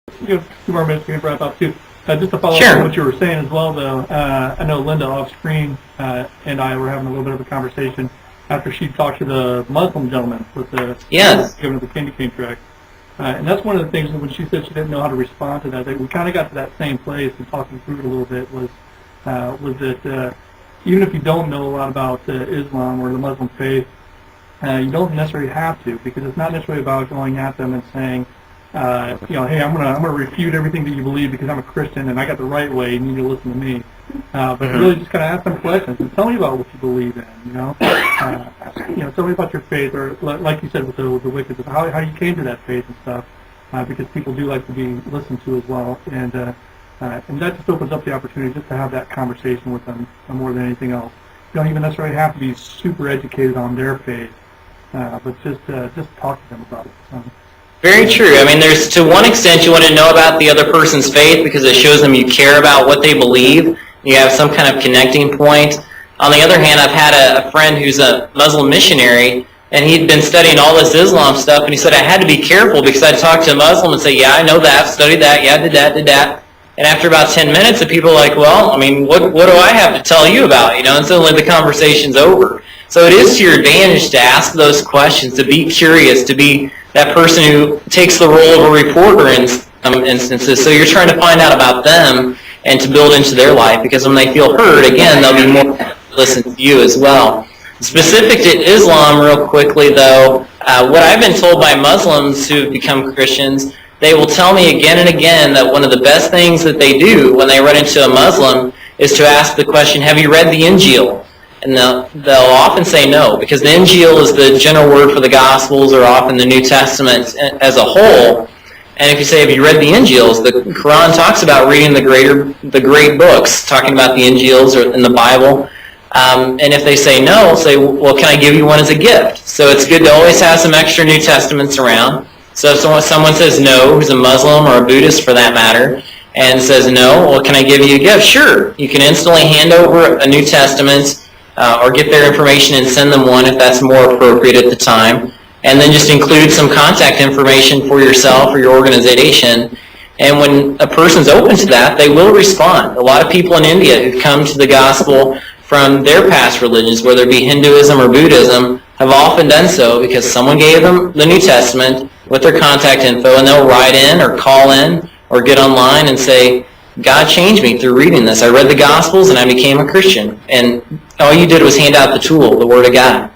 2 more minutes to wrap up too. Just to follow up on what you were saying as well, though, I know Linda off screen and I were having a little bit of a conversation after she talked to the Muslim gentleman with the giving of the candy cane tract. And that's one of the things when she said she didn't know how to respond to that. We kind of got to that same place and talking through it a little bit was that even if you don't know a lot about Islam or the Muslim faith, you don't necessarily have to, because it's not necessarily about going at them and saying, hey, I'm gonna refute everything that you believe because I'm a Christian and I got the right way. You need to listen to me. But really, just kind of ask them questions and tell me about what you believe in. Tell me about your faith, or like you said with the Wiccans, how you came to that faith and stuff. Because people do like to be listened to as well, and that just opens up the opportunity just to have that conversation with them more than anything else. You don't even necessarily have to be super educated on their faith, but just talk to them about it. Very true. I mean, there's, to one extent, you want to know about the other person's faith because it shows them you care about what they believe. You have some kind of connecting point. On the other hand, I've had a friend who's a Muslim missionary, and he'd been studying all this Islam stuff, and he said, I had to be careful because I'd talk to a Muslim and say, yeah, I know that, studied that, yeah, did that. And after about 10 minutes, the people are like, well, I mean, what do I have to tell you about? And suddenly the conversation's over. So it is to your advantage to ask those questions, to be curious, to be that person who takes the role of a reporter in some instances. So you're trying to find out about them and to build into their life, because when they feel heard, again, they'll be more to listen to you as well. Specific to Islam, real quickly, though, what I've been told by Muslims who have become Christians, they will tell me again and again that one of the best things that they do when they run into a Muslim is to ask the question, have you read the Injil? And they'll often say no, because the Injil is the general word for the Gospels, or often the New Testament as a whole. And if you say, have you read the Injils, the Quran talks about reading the great books, talking about the Injils or in the Bible. And if they say no, say, well, can I give you one as a gift? So it's good to always have some extra New Testaments around. So if someone says no, who's a Muslim or a Buddhist for that matter, and says no, well, can I give you a gift? Sure. You can instantly hand over a New Testament or get their information and send them one if that's more appropriate at the time. And then just include some contact information for yourself or your organization. And when a person's open to that, they will respond. A lot of people in India who come to the gospel from their past religions, whether it be Hinduism or Buddhism, have often done so because someone gave them the New Testament with their contact info, and they'll write in or call in or get online and say, God changed me through reading this. I read the Gospels and I became a Christian. And all you did was hand out the tool, the Word of God.